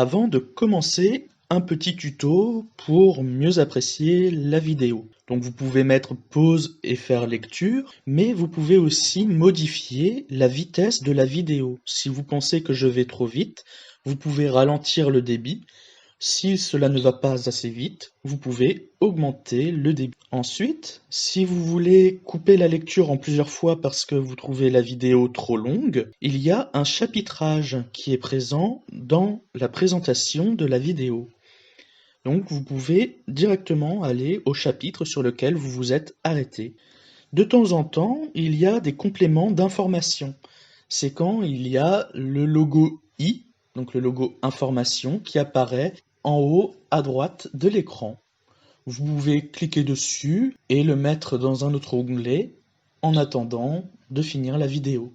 Avant de commencer, un petit tuto pour mieux apprécier la vidéo. Donc vous pouvez mettre pause et faire lecture, mais vous pouvez aussi modifier la vitesse de la vidéo. Si vous pensez que je vais trop vite, vous pouvez ralentir le débit. Si cela ne va pas assez vite, vous pouvez augmenter le débit. Ensuite, si vous voulez couper la lecture en plusieurs fois parce que vous trouvez la vidéo trop longue, il y a un chapitrage qui est présent dans la présentation de la vidéo. Donc vous pouvez directement aller au chapitre sur lequel vous vous êtes arrêté. De temps en temps, il y a des compléments d'information. C'est quand il y a le logo I, donc le logo information, qui apparaît en haut à droite de l'écran. Vous pouvez cliquer dessus et le mettre dans un autre onglet en attendant de finir la vidéo.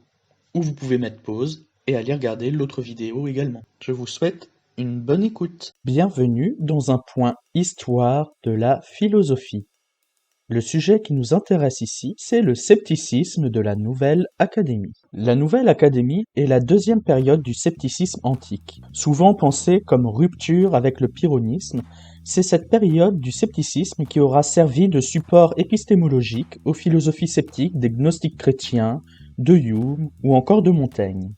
Ou vous pouvez mettre pause et aller regarder l'autre vidéo également. Je vous souhaite une bonne écoute. Bienvenue dans un point histoire de la philosophie. Le sujet qui nous intéresse ici, c'est le scepticisme de la Nouvelle Académie. La Nouvelle Académie est la deuxième période du scepticisme antique. Souvent pensée comme rupture avec le pyrrhonisme, c'est cette période du scepticisme qui aura servi de support épistémologique aux philosophies sceptiques des gnostiques chrétiens, de Hume ou encore de Montaigne.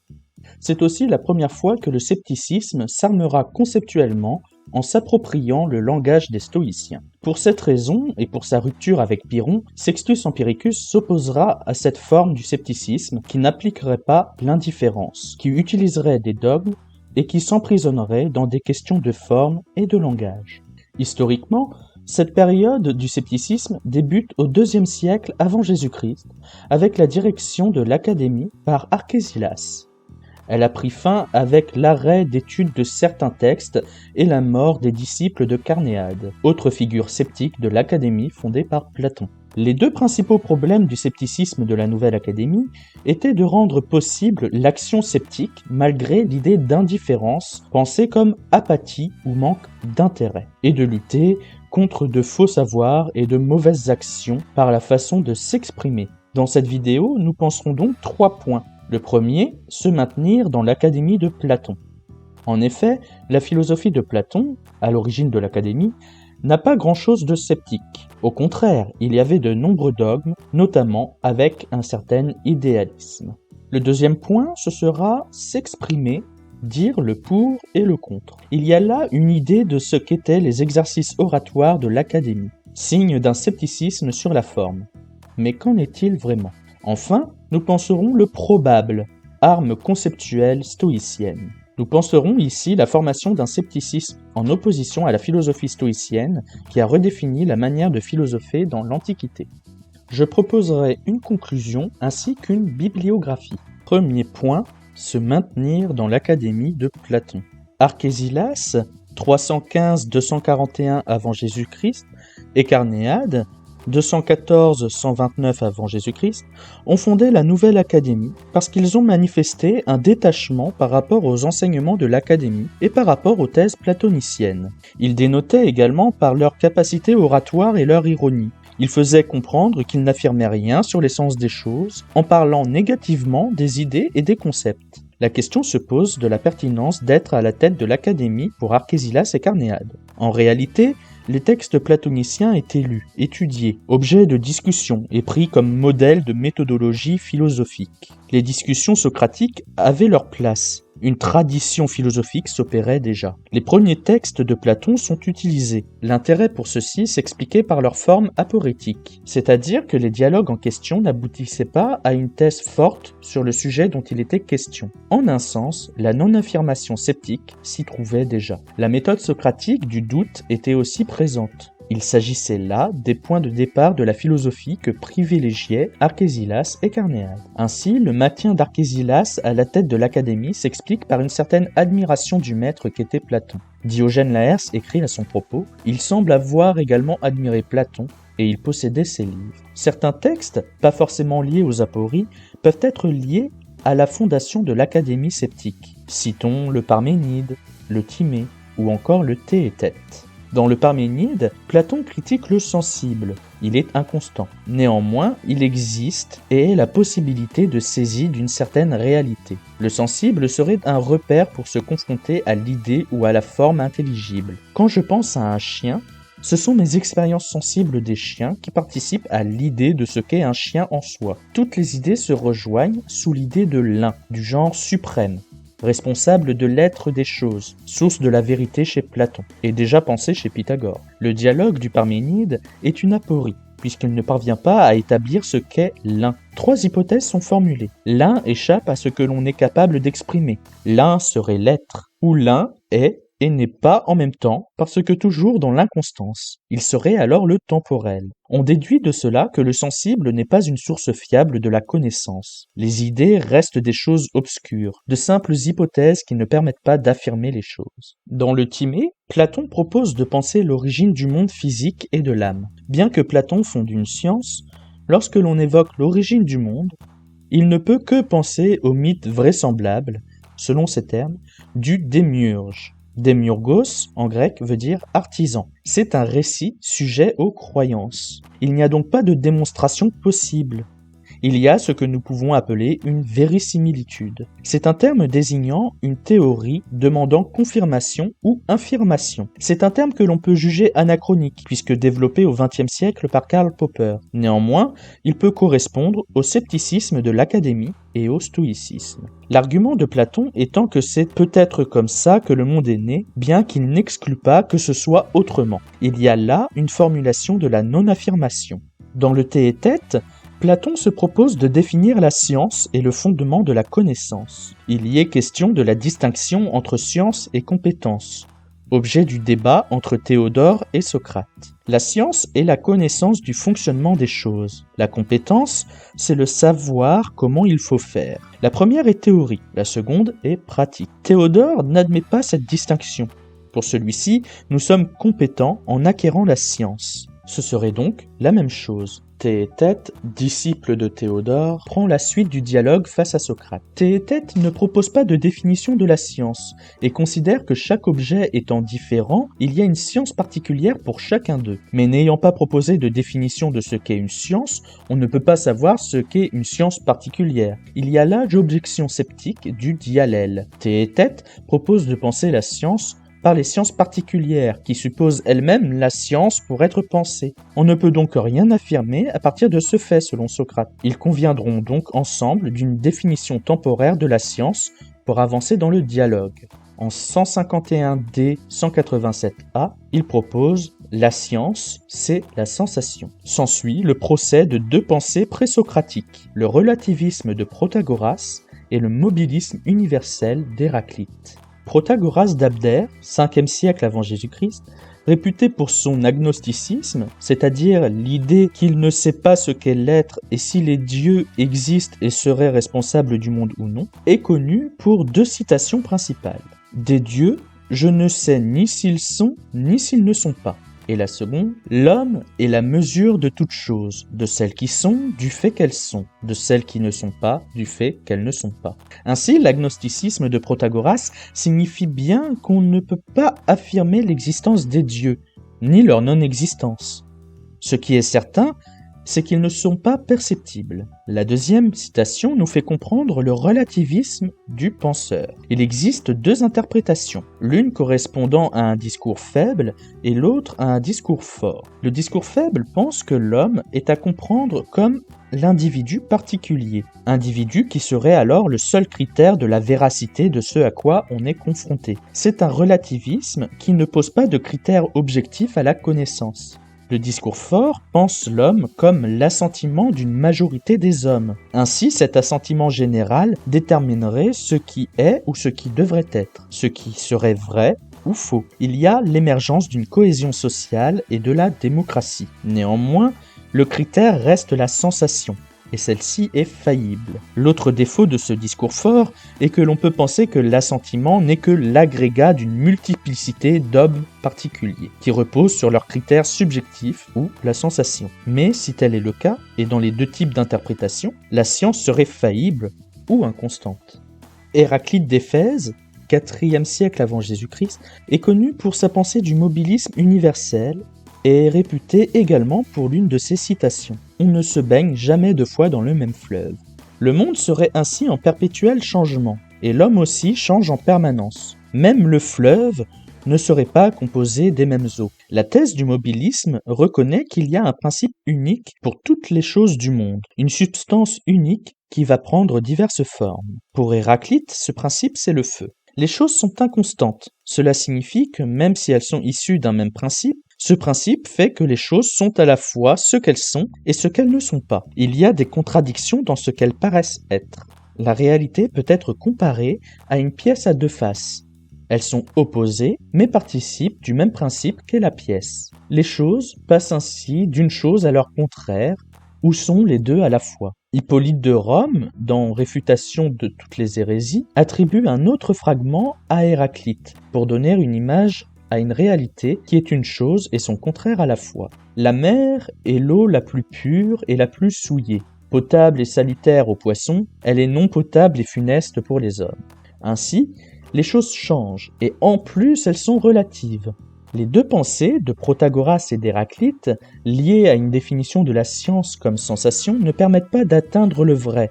C'est aussi la première fois que le scepticisme s'armera conceptuellement en s'appropriant le langage des stoïciens. Pour cette raison, et pour sa rupture avec Pyrrhon, Sextus Empiricus s'opposera à cette forme du scepticisme qui n'appliquerait pas l'indifférence, qui utiliserait des dogmes et qui s'emprisonnerait dans des questions de forme et de langage. Historiquement, cette période du scepticisme débute au IIe siècle avant Jésus-Christ, avec la direction de l'Académie par Archésilas. Elle a pris fin avec l'arrêt d'étude de certains textes et la mort des disciples de Carnéade, autre figure sceptique de l'Académie fondée par Platon. Les deux principaux problèmes du scepticisme de la Nouvelle Académie étaient de rendre possible l'action sceptique malgré l'idée d'indifférence, pensée comme apathie ou manque d'intérêt, et de lutter contre de faux savoirs et de mauvaises actions par la façon de s'exprimer. Dans cette vidéo, nous penserons donc 3 points. Le premier, se maintenir dans l'Académie de Platon. En effet, la philosophie de Platon, à l'origine de l'Académie, n'a pas grand-chose de sceptique. Au contraire, il y avait de nombreux dogmes, notamment avec un certain idéalisme. Le deuxième point, ce sera s'exprimer, dire le pour et le contre. Il y a là une idée de ce qu'étaient les exercices oratoires de l'Académie, signe d'un scepticisme sur la forme. Mais qu'en est-il vraiment ? Enfin, nous penserons le probable, arme conceptuelle stoïcienne. Nous penserons ici la formation d'un scepticisme en opposition à la philosophie stoïcienne qui a redéfini la manière de philosopher dans l'Antiquité. Je proposerai une conclusion ainsi qu'une bibliographie. Premier point, se maintenir dans l'Académie de Platon. Archésilas, 315-241 avant Jésus-Christ, et Carnéade, 214-129 avant Jésus-Christ, ont fondé la Nouvelle Académie parce qu'ils ont manifesté un détachement par rapport aux enseignements de l'Académie et par rapport aux thèses platoniciennes. Ils dénotaient également par leur capacité oratoire et leur ironie. Ils faisaient comprendre qu'ils n'affirmaient rien sur l'essence des choses en parlant négativement des idées et des concepts. La question se pose de la pertinence d'être à la tête de l'Académie pour Archésilas et Carnéade. En réalité, les textes platoniciens étaient lus, étudiés, objets de discussion et pris comme modèle de méthodologie philosophique. Les discussions socratiques avaient leur place. Une tradition philosophique s'opérait déjà. Les premiers textes de Platon sont utilisés. L'intérêt pour ceux-ci s'expliquait par leur forme aporétique, c'est-à-dire que les dialogues en question n'aboutissaient pas à une thèse forte sur le sujet dont il était question. En un sens, la non-affirmation sceptique s'y trouvait déjà. La méthode socratique du doute était aussi présente. Il s'agissait là des points de départ de la philosophie que privilégiaient Archésilas et Carnéade. Ainsi, le maintien d'Archésilas à la tête de l'Académie s'explique par une certaine admiration du maître qu'était Platon. Diogène Laërce écrit à son propos « Il semble avoir également admiré Platon et il possédait ses livres ». Certains textes, pas forcément liés aux apories, peuvent être liés à la fondation de l'Académie sceptique. Citons le Parménide, le Timée ou encore le Théétète. Dans le Parménide, Platon critique le sensible. Il est inconstant. Néanmoins, il existe et est la possibilité de saisie d'une certaine réalité. Le sensible serait un repère pour se confronter à l'idée ou à la forme intelligible. Quand je pense à un chien, ce sont mes expériences sensibles des chiens qui participent à l'idée de ce qu'est un chien en soi. Toutes les idées se rejoignent sous l'idée de l'un, du genre suprême, responsable de l'être des choses, source de la vérité chez Platon, et déjà pensé chez Pythagore. Le dialogue du Parménide est une aporie, puisqu'il ne parvient pas à établir ce qu'est l'un. 3 hypothèses sont formulées. L'un échappe à ce que l'on est capable d'exprimer. L'un serait l'être, ou l'un est et n'est pas en même temps, parce que toujours dans l'inconstance. Il serait alors le temporel. On déduit de cela que le sensible n'est pas une source fiable de la connaissance. Les idées restent des choses obscures, de simples hypothèses qui ne permettent pas d'affirmer les choses. Dans le Timée, Platon propose de penser l'origine du monde physique et de l'âme. Bien que Platon fonde une science, lorsque l'on évoque l'origine du monde, il ne peut que penser au mythe vraisemblable, selon ces termes, du démiurge. Démiurgos, en grec, veut dire artisan. C'est un récit sujet aux croyances. Il n'y a donc pas de démonstration possible. Il y a ce que nous pouvons appeler une vérisimilitude. C'est un terme désignant une théorie demandant confirmation ou infirmation. C'est un terme que l'on peut juger anachronique, puisque développé au XXe siècle par Karl Popper. Néanmoins, il peut correspondre au scepticisme de l'Académie et au stoïcisme. L'argument de Platon étant que c'est peut-être comme ça que le monde est né, bien qu'il n'exclut pas que ce soit autrement. Il y a là une formulation de la non-affirmation. Dans le Théétète, Platon se propose de définir la science et le fondement de la connaissance. Il y est question de la distinction entre science et compétence, objet du débat entre Théodore et Socrate. La science est la connaissance du fonctionnement des choses. La compétence, c'est le savoir comment il faut faire. La première est théorie, la seconde est pratique. Théodore n'admet pas cette distinction. Pour celui-ci, nous sommes compétents en acquérant la science. Ce serait donc la même chose. Théétète, disciple de Théodore, prend la suite du dialogue face à Socrate. Théétète ne propose pas de définition de la science et considère que chaque objet étant différent, il y a une science particulière pour chacun d'eux. Mais n'ayant pas proposé de définition de ce qu'est une science, on ne peut pas savoir ce qu'est une science particulière. Il y a là l'objection sceptique du diallèle. Théétète propose de penser la science par les sciences particulières, qui supposent elles-mêmes la science pour être pensée. On ne peut donc rien affirmer à partir de ce fait, selon Socrate. Ils conviendront donc ensemble d'une définition temporaire de la science pour avancer dans le dialogue. En 151D 187A, il propose « La science, c'est la sensation ». S'ensuit le procès de 2 pensées présocratiques, le relativisme de Protagoras et le mobilisme universel d'Héraclite. Protagoras d'Abdère, 5e siècle avant Jésus-Christ, réputé pour son agnosticisme, c'est-à-dire l'idée qu'il ne sait pas ce qu'est l'être et si les dieux existent et seraient responsables du monde ou non, est connu pour 2 citations principales. Des dieux, je ne sais ni s'ils sont ni s'ils ne sont pas. Et la seconde, l'homme est la mesure de toutes choses, de celles qui sont, du fait qu'elles sont, de celles qui ne sont pas, du fait qu'elles ne sont pas. Ainsi, l'agnosticisme de Protagoras signifie bien qu'on ne peut pas affirmer l'existence des dieux, ni leur non-existence. Ce qui est certain, c'est qu'ils ne sont pas perceptibles. La deuxième citation nous fait comprendre le relativisme du penseur. Il existe 2 interprétations, l'une correspondant à un discours faible et l'autre à un discours fort. Le discours faible pense que l'homme est à comprendre comme l'individu particulier, individu qui serait alors le seul critère de la véracité de ce à quoi on est confronté. C'est un relativisme qui ne pose pas de critères objectifs à la connaissance. Le discours fort pense l'homme comme l'assentiment d'une majorité des hommes. Ainsi, cet assentiment général déterminerait ce qui est ou ce qui devrait être, ce qui serait vrai ou faux. Il y a l'émergence d'une cohésion sociale et de la démocratie. Néanmoins, le critère reste la sensation, et celle-ci est faillible. L'autre défaut de ce discours fort est que l'on peut penser que l'assentiment n'est que l'agrégat d'une multiplicité d'hommes particuliers, qui reposent sur leurs critères subjectifs ou la sensation. Mais si tel est le cas, et dans les 2 types d'interprétation, la science serait faillible ou inconstante. Héraclite d'Éphèse, IVe siècle avant Jésus-Christ, est connu pour sa pensée du mobilisme universel et est réputé également pour l'une de ses citations. On ne se baigne jamais deux fois dans le même fleuve. Le monde serait ainsi en perpétuel changement, et l'homme aussi change en permanence. Même le fleuve ne serait pas composé des mêmes eaux. La thèse du mobilisme reconnaît qu'il y a un principe unique pour toutes les choses du monde, une substance unique qui va prendre diverses formes. Pour Héraclite, ce principe, c'est le feu. Les choses sont inconstantes. Cela signifie que même si elles sont issues d'un même principe, ce principe fait que les choses sont à la fois ce qu'elles sont et ce qu'elles ne sont pas. Il y a des contradictions dans ce qu'elles paraissent être. La réalité peut être comparée à une pièce à deux faces. Elles sont opposées, mais participent du même principe qu'est la pièce. Les choses passent ainsi d'une chose à leur contraire, ou sont les deux à la fois. Hippolyte de Rome, dans Réfutation de toutes les hérésies, attribue un autre fragment à Héraclite, pour donner une image à une réalité qui est une chose et son contraire à la fois. La mer est l'eau la plus pure et la plus souillée. Potable et salutaire aux poissons, elle est non potable et funeste pour les hommes. Ainsi, les choses changent, et en plus elles sont relatives. Les deux pensées de Protagoras et d'Héraclite, liées à une définition de la science comme sensation, ne permettent pas d'atteindre le vrai,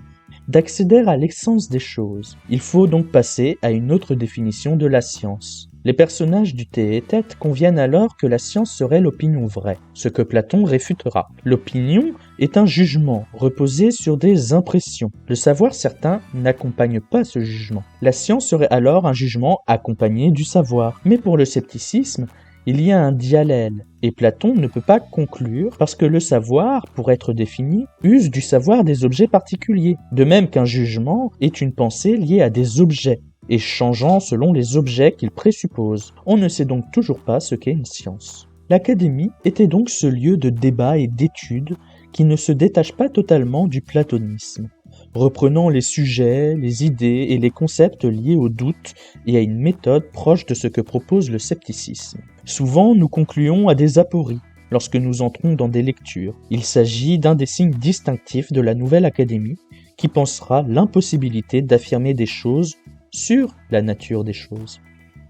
d'accéder à l'essence des choses. Il faut donc passer à une autre définition de la science. Les personnages du Théétète conviennent alors que la science serait l'opinion vraie, ce que Platon réfutera. L'opinion est un jugement reposé sur des impressions. Le savoir certain n'accompagne pas ce jugement. La science serait alors un jugement accompagné du savoir. Mais pour le scepticisme, il y a un diallèle, et Platon ne peut pas conclure parce que le savoir, pour être défini, use du savoir des objets particuliers, de même qu'un jugement est une pensée liée à des objets, et changeant selon les objets qu'il présuppose. On ne sait donc toujours pas ce qu'est une science. L'Académie était donc ce lieu de débat et d'étude qui ne se détache pas totalement du platonisme, reprenant les sujets, les idées et les concepts liés au doute et à une méthode proche de ce que propose le scepticisme. Souvent, nous concluons à des apories lorsque nous entrons dans des lectures. Il s'agit d'un des signes distinctifs de la nouvelle Académie qui pensera l'impossibilité d'affirmer des choses sur la nature des choses.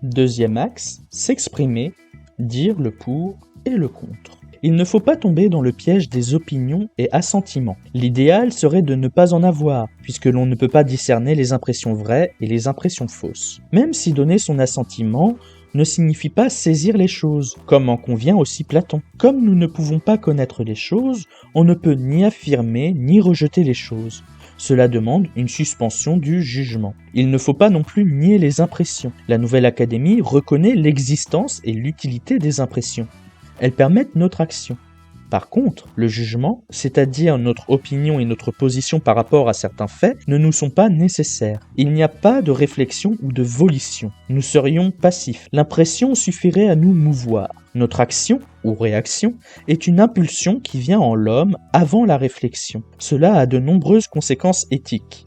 Deuxième axe, s'exprimer, dire le pour et le contre. Il ne faut pas tomber dans le piège des opinions et assentiments. L'idéal serait de ne pas en avoir, puisque l'on ne peut pas discerner les impressions vraies et les impressions fausses. Même si donner son assentiment ne signifie pas saisir les choses, comme en convient aussi Platon. Comme nous ne pouvons pas connaître les choses, on ne peut ni affirmer ni rejeter les choses. Cela demande une suspension du jugement. Il ne faut pas non plus nier les impressions. La Nouvelle Académie reconnaît l'existence et l'utilité des impressions. Elles permettent notre action. Par contre, le jugement, c'est-à-dire notre opinion et notre position par rapport à certains faits, ne nous sont pas nécessaires. Il n'y a pas de réflexion ou de volition. Nous serions passifs. L'impression suffirait à nous mouvoir. Notre action, ou réaction, est une impulsion qui vient en l'homme avant la réflexion. Cela a de nombreuses conséquences éthiques.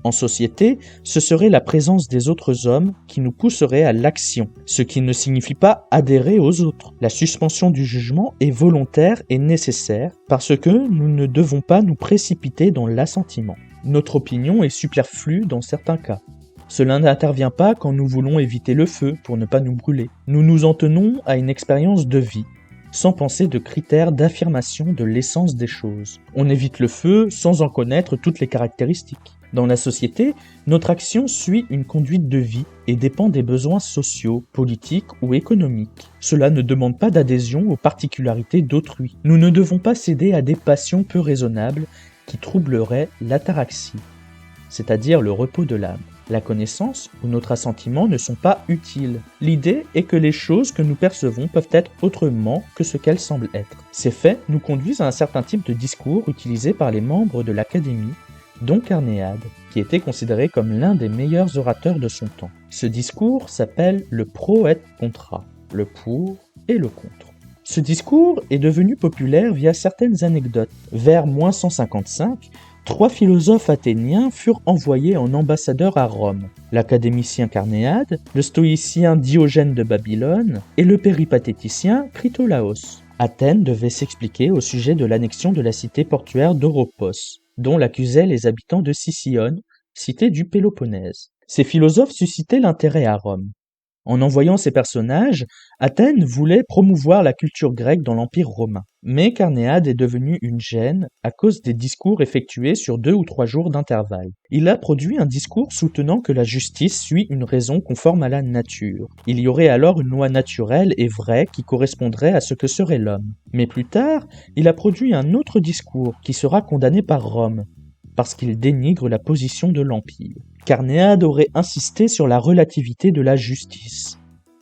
En société, ce serait la présence des autres hommes qui nous pousserait à l'action, ce qui ne signifie pas adhérer aux autres. La suspension du jugement est volontaire et nécessaire parce que nous ne devons pas nous précipiter dans l'assentiment. Notre opinion est superflue dans certains cas. Cela n'intervient pas quand nous voulons éviter le feu pour ne pas nous brûler. Nous nous en tenons à une expérience de vie, sans penser de critères d'affirmation de l'essence des choses. On évite le feu sans en connaître toutes les caractéristiques. Dans la société, notre action suit une conduite de vie et dépend des besoins sociaux, politiques ou économiques. Cela ne demande pas d'adhésion aux particularités d'autrui. Nous ne devons pas céder à des passions peu raisonnables qui troubleraient l'ataraxie, c'est-à-dire le repos de l'âme. La connaissance ou notre assentiment ne sont pas utiles. L'idée est que les choses que nous percevons peuvent être autrement que ce qu'elles semblent être. Ces faits nous conduisent à un certain type de discours utilisé par les membres de l'Académie, dont Carnéade, qui était considéré comme l'un des meilleurs orateurs de son temps. Ce discours s'appelle le pro et contra, le pour et le contre. Ce discours est devenu populaire via certaines anecdotes. Vers -155, 3 philosophes athéniens furent envoyés en ambassadeurs à Rome, l'académicien Carnéade, le stoïcien Diogène de Babylone et le péripatéticien Critolaos. Athènes devait s'expliquer au sujet de l'annexion de la cité portuaire d'Oropos, dont l'accusaient les habitants de Sicyone, cité du Péloponnèse. Ces philosophes suscitaient l'intérêt à Rome. En envoyant ces personnages, Athènes voulait promouvoir la culture grecque dans l'Empire romain. Mais Carnéade est devenu une gêne à cause des discours effectués sur 2 ou 3 jours d'intervalle. Il a produit un discours soutenant que la justice suit une raison conforme à la nature. Il y aurait alors une loi naturelle et vraie qui correspondrait à ce que serait l'homme. Mais plus tard, il a produit un autre discours qui sera condamné par Rome, parce qu'il dénigre la position de l'Empire. Carnéade aurait insisté sur la relativité de la justice.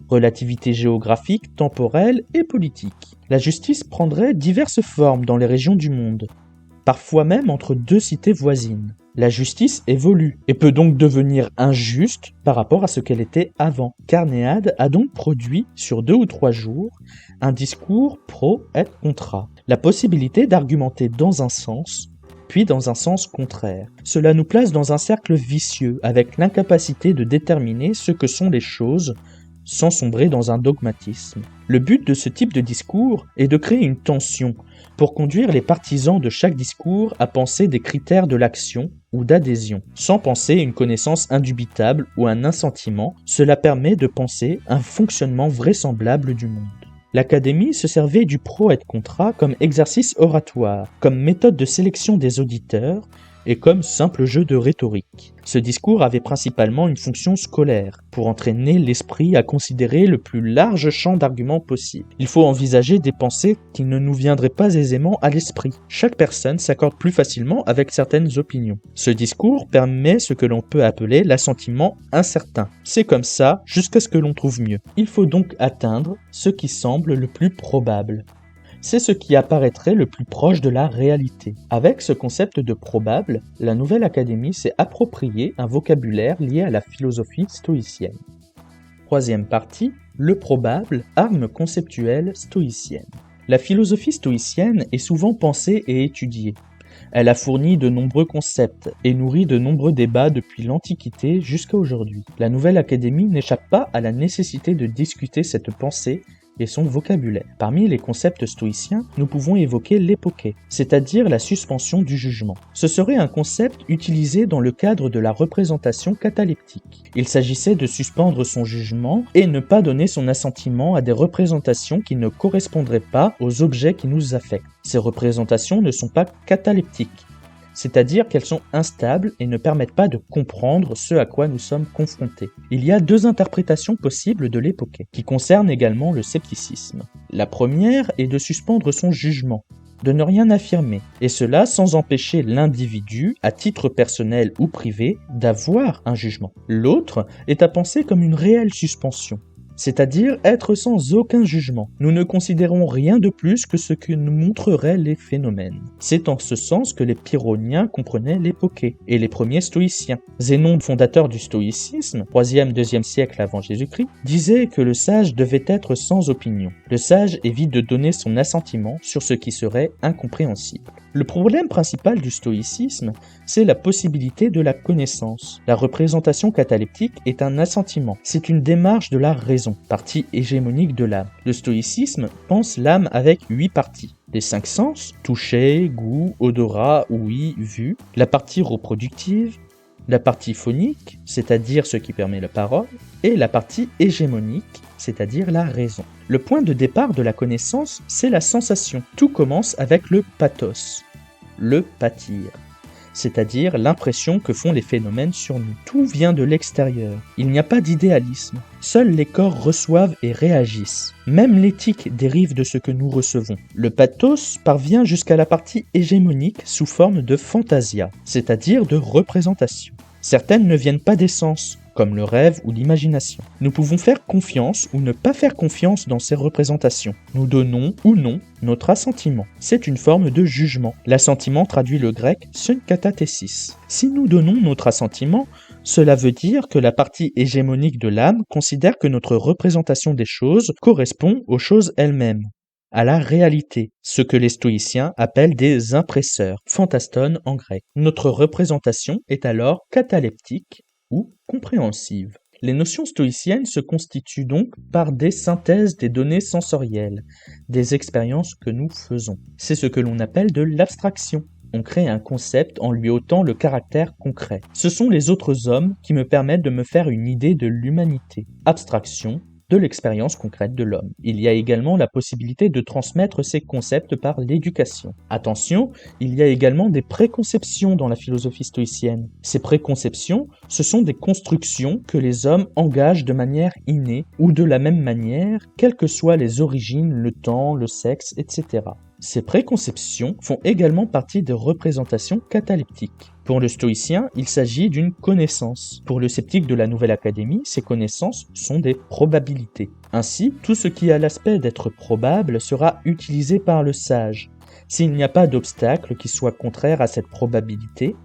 Relativité géographique, temporelle et politique. La justice prendrait diverses formes dans les régions du monde, parfois même entre 2 cités voisines. La justice évolue et peut donc devenir injuste par rapport à ce qu'elle était avant. Carnéade a donc produit, sur 2 ou 3 jours, un discours pro et contra. La possibilité d'argumenter dans un sens, puis dans un sens contraire. Cela nous place dans un cercle vicieux, avec l'incapacité de déterminer ce que sont les choses, sans sombrer dans un dogmatisme. Le but de ce type de discours est de créer une tension, pour conduire les partisans de chaque discours à penser des critères de l'action ou d'adhésion. Sans penser une connaissance indubitable ou un assentiment, cela permet de penser un fonctionnement vraisemblable du monde. L'Académie se servait du pro et contra comme exercice oratoire, comme méthode de sélection des auditeurs et comme simple jeu de rhétorique. Ce discours avait principalement une fonction scolaire, pour entraîner l'esprit à considérer le plus large champ d'arguments possible. Il faut envisager des pensées qui ne nous viendraient pas aisément à l'esprit. Chaque personne s'accorde plus facilement avec certaines opinions. Ce discours permet ce que l'on peut appeler l'assentiment incertain. C'est comme ça jusqu'à ce que l'on trouve mieux. Il faut donc atteindre ce qui semble le plus probable. C'est ce qui apparaîtrait le plus proche de la réalité. Avec ce concept de probable, la Nouvelle Académie s'est approprié un vocabulaire lié à la philosophie stoïcienne. Troisième partie, le probable, arme conceptuelle stoïcienne. La philosophie stoïcienne est souvent pensée et étudiée. Elle a fourni de nombreux concepts et nourri de nombreux débats depuis l'Antiquité jusqu'à aujourd'hui. La Nouvelle Académie n'échappe pas à la nécessité de discuter cette pensée et son vocabulaire. Parmi les concepts stoïciens, nous pouvons évoquer l'époké, c'est-à-dire la suspension du jugement. Ce serait un concept utilisé dans le cadre de la représentation cataleptique. Il s'agissait de suspendre son jugement et ne pas donner son assentiment à des représentations qui ne correspondraient pas aux objets qui nous affectent. Ces représentations ne sont pas cataleptiques, c'est-à-dire qu'elles sont instables et ne permettent pas de comprendre ce à quoi nous sommes confrontés. Il y a 2 interprétations possibles de l'époké, qui concernent également le scepticisme. La première est de suspendre son jugement, de ne rien affirmer, et cela sans empêcher l'individu, à titre personnel ou privé, d'avoir un jugement. L'autre est à penser comme une réelle suspension, c'est-à-dire être sans aucun jugement. Nous ne considérons rien de plus que ce que nous montreraient les phénomènes. C'est en ce sens que les pyrrhoniens comprenaient l'époké, et les premiers stoïciens. Zénon, fondateur du stoïcisme, 3e-2e siècle avant Jésus-Christ, disait que le sage devait être sans opinion. Le sage évite de donner son assentiment sur ce qui serait incompréhensible. Le problème principal du stoïcisme, c'est la possibilité de la connaissance. La représentation cataleptique est un assentiment, c'est une démarche de la raison, partie hégémonique de l'âme. Le stoïcisme pense l'âme avec 8 parties. Les 5 sens, toucher, goût, odorat, ouïe, vue, la partie reproductive, la partie phonique, c'est-à-dire ce qui permet la parole, et la partie hégémonique, c'est-à-dire la raison. Le point de départ de la connaissance, c'est la sensation. Tout commence avec le pathos, le pâtir, c'est-à-dire l'impression que font les phénomènes sur nous. Tout vient de l'extérieur. Il n'y a pas d'idéalisme. Seuls les corps reçoivent et réagissent. Même l'éthique dérive de ce que nous recevons. Le pathos parvient jusqu'à la partie hégémonique sous forme de fantasia, c'est-à-dire de représentation. Certaines ne viennent pas des sens, comme le rêve ou l'imagination. Nous pouvons faire confiance ou ne pas faire confiance dans ces représentations. Nous donnons ou non notre assentiment. C'est une forme de jugement. L'assentiment traduit le grec synkatathesis. Si nous donnons notre assentiment, cela veut dire que la partie hégémonique de l'âme considère que notre représentation des choses correspond aux choses elles-mêmes, à la réalité, ce que les stoïciens appellent des impresseurs, phantaston en grec. Notre représentation est alors cataleptique ou compréhensive. Les notions stoïciennes se constituent donc par des synthèses des données sensorielles, des expériences que nous faisons. C'est ce que l'on appelle de l'abstraction. on crée un concept en lui ôtant le caractère concret. Ce sont les autres hommes qui me permettent de me faire une idée de l'humanité. Abstraction de l'expérience concrète de l'homme. Il y a également la possibilité de transmettre ces concepts par l'éducation. Attention, il y a également des préconceptions dans la philosophie stoïcienne. Ces préconceptions, ce sont des constructions que les hommes engagent de manière innée ou de la même manière, quelles que soient les origines, le temps, le sexe, etc. Ces préconceptions font également partie des représentations cataleptiques. Pour le stoïcien, il s'agit d'une connaissance. Pour le sceptique de la Nouvelle Académie, ces connaissances sont des probabilités. Ainsi, tout ce qui a l'aspect d'être probable sera utilisé par le sage, s'il n'y a pas d'obstacle qui soit contraire à cette probabilité,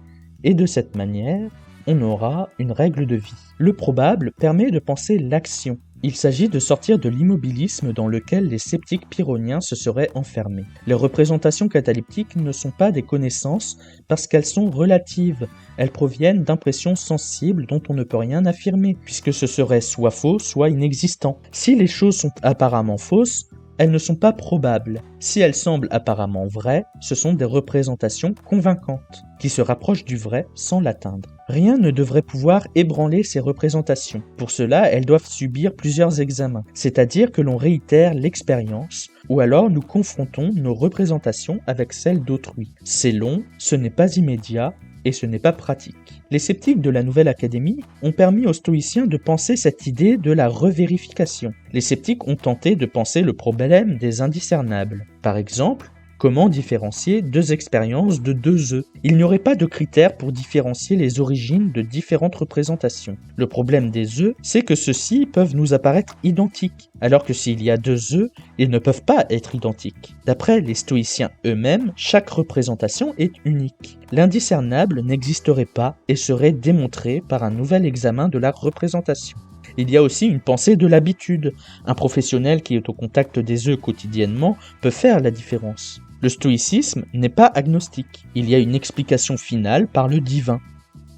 et de cette manière, on aura une règle de vie. Le probable permet de penser l'action. Il s'agit de sortir de l'immobilisme dans lequel les sceptiques pyrrhoniens se seraient enfermés. Les représentations cataleptiques ne sont pas des connaissances parce qu'elles sont relatives. Elles proviennent d'impressions sensibles dont on ne peut rien affirmer, puisque ce serait soit faux, soit inexistant. Si les choses sont apparemment fausses, elles ne sont pas probables. Si elles semblent apparemment vraies, ce sont des représentations convaincantes, qui se rapprochent du vrai sans l'atteindre. Rien ne devrait pouvoir ébranler ces représentations. Pour cela, elles doivent subir plusieurs examens, c'est-à-dire que l'on réitère l'expérience, ou alors nous confrontons nos représentations avec celles d'autrui. C'est long, ce n'est pas immédiat, et ce n'est pas pratique. Les sceptiques de la Nouvelle Académie ont permis aux stoïciens de penser cette idée de la revérification. Les sceptiques ont tenté de penser le problème des indiscernables. Par exemple, comment différencier deux expériences de deux œufs? Il n'y aurait pas de critères pour différencier les origines de différentes représentations. Le problème des œufs, c'est que ceux-ci peuvent nous apparaître identiques, alors que s'il y a deux œufs, ils ne peuvent pas être identiques. D'après les stoïciens eux-mêmes, chaque représentation est unique. L'indiscernable n'existerait pas et serait démontré par un nouvel examen de la représentation. Il y a aussi une pensée de l'habitude. Un professionnel qui est au contact des œufs quotidiennement peut faire la différence. Le stoïcisme n'est pas agnostique. Il y a une explication finale par le divin.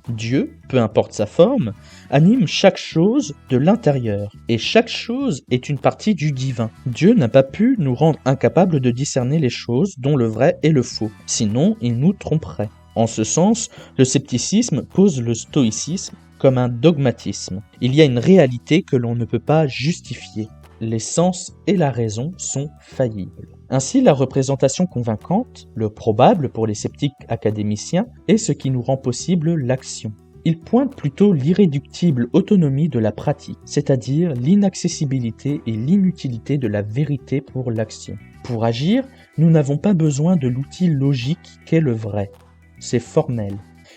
Dieu, peu importe sa forme, anime chaque chose de l'intérieur, et chaque chose est une partie du divin. Dieu n'a pas pu nous rendre incapables de discerner les choses dont le vrai et le faux, sinon il nous tromperait. En ce sens, le scepticisme pose le stoïcisme comme un dogmatisme. Il y a une réalité que l'on ne peut pas justifier. Les sens et la raison sont faillibles. Ainsi, la représentation convaincante, le probable pour les sceptiques académiciens, est ce qui nous rend possible l'action. Il pointe plutôt l'irréductible autonomie de la pratique, c'est-à-dire l'inaccessibilité et l'inutilité de la vérité pour l'action. Pour agir, nous n'avons pas besoin de l'outil logique qu'est le vrai. C'est formel.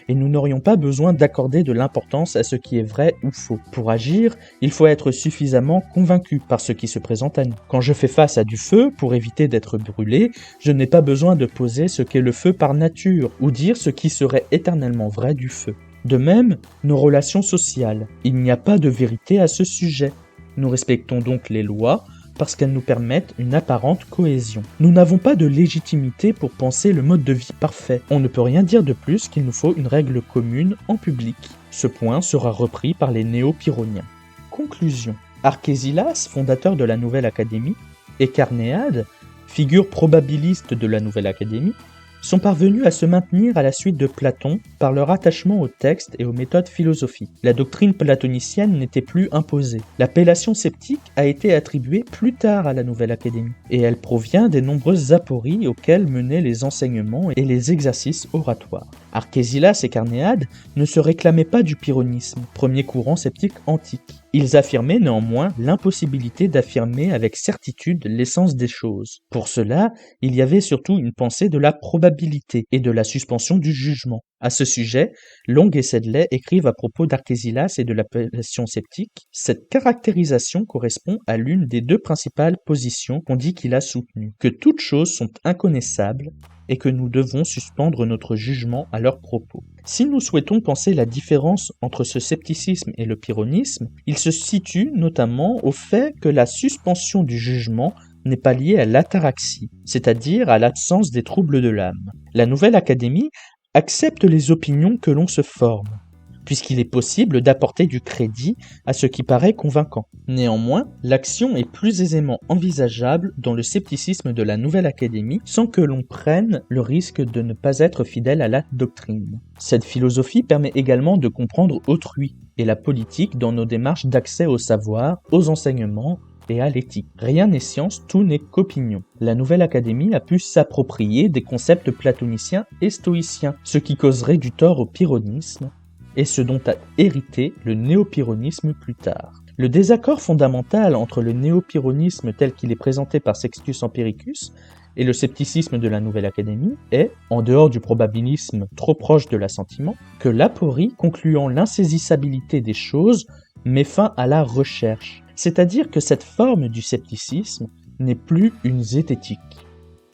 Et nous n'aurions pas besoin d'accorder de l'importance à ce qui est vrai ou faux. Pour agir, il faut être suffisamment convaincu par ce qui se présente à nous. Quand je fais face à du feu, pour éviter d'être brûlé, je n'ai pas besoin de poser ce qu'est le feu par nature, ou dire ce qui serait éternellement vrai du feu. De même, nos relations sociales. Il n'y a pas de vérité à ce sujet. Nous respectons donc les lois, parce qu'elles nous permettent une apparente cohésion. Nous n'avons pas de légitimité pour penser le mode de vie parfait. On ne peut rien dire de plus qu'il nous faut une règle commune en public. Ce point sera repris par les néo-pyrrhoniens. Conclusion. Archésilas, fondateur de la Nouvelle Académie, et Carnéade, figure probabiliste de la Nouvelle Académie, sont parvenus à se maintenir à la suite de Platon par leur attachement aux textes et aux méthodes philosophiques. La doctrine platonicienne n'était plus imposée. L'appellation sceptique a été attribuée plus tard à la Nouvelle Académie, et elle provient des nombreuses apories auxquelles menaient les enseignements et les exercices oratoires. Archésilas et Carnéade ne se réclamaient pas du pyrrhonisme, premier courant sceptique antique. Ils affirmaient néanmoins l'impossibilité d'affirmer avec certitude l'essence des choses. Pour cela, il y avait surtout une pensée de la probabilité et de la suspension du jugement. À ce sujet, Long et Sedley écrivent à propos d'Archésilas et de l'appellation sceptique. Cette caractérisation correspond à l'une des deux principales positions qu'on dit qu'il a soutenues, que toutes choses sont inconnaissables et que nous devons suspendre notre jugement à leurs propos. Si nous souhaitons penser la différence entre ce scepticisme et le pyrrhonisme, il se situe notamment au fait que la suspension du jugement n'est pas liée à l'ataraxie, c'est-à-dire à l'absence des troubles de l'âme. La Nouvelle Académie accepte les opinions que l'on se forme. puisqu'il est possible d'apporter du crédit à ce qui paraît convaincant. Néanmoins, l'action est plus aisément envisageable dans le scepticisme de la Nouvelle Académie sans que l'on prenne le risque de ne pas être fidèle à la doctrine. Cette philosophie permet également de comprendre autrui et la politique dans nos démarches d'accès au savoir, aux enseignements et à l'éthique. Rien n'est science, tout n'est qu'opinion. La Nouvelle Académie a pu s'approprier des concepts platoniciens et stoïciens, ce qui causerait du tort au pyrrhonisme, et ce dont a hérité le néo-pyrrhonisme plus tard. Le désaccord fondamental entre le néo-pyrrhonisme tel qu'il est présenté par Sextus Empiricus et le scepticisme de la Nouvelle Académie est, en dehors du probabilisme trop proche de l'assentiment, que l'aporie, concluant l'insaisissabilité des choses, met fin à la recherche. C'est-à-dire que cette forme du scepticisme n'est plus une zététique,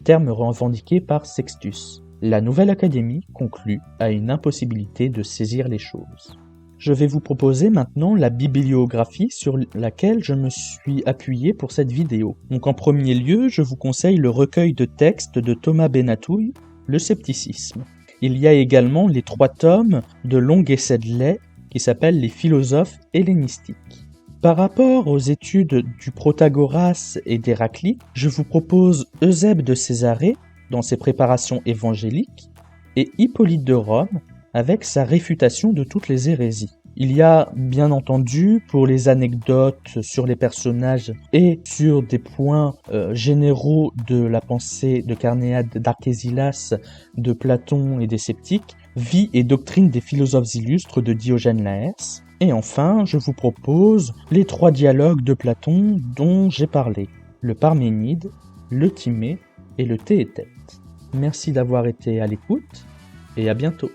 terme revendiqué par Sextus. La Nouvelle Académie conclut à une impossibilité de saisir les choses. Je vais vous proposer maintenant la bibliographie sur laquelle je me suis appuyé pour cette vidéo. Donc en premier lieu, je vous conseille le recueil de textes de Thomas Benatouille, Le scepticisme. Il y a également les 3 tomes de Long et Sedley qui s'appellent Les philosophes hellénistiques. Par rapport aux études du Protagoras et d'Héraclite, je vous propose Eusèbe de Césarée dans ses préparations évangéliques et Hippolyte de Rome avec sa réfutation de toutes les hérésies. Il y a bien entendu pour les anecdotes sur les personnages et sur des points généraux de la pensée de Carnéade, d'Archésilas, de Platon et des sceptiques, Vie et doctrine des philosophes illustres de Diogène Laërce. Et enfin, je vous propose les 3 dialogues de Platon dont j'ai parlé, le Parménide, le Timée et le Théétète. Merci d'avoir été à l'écoute et à bientôt.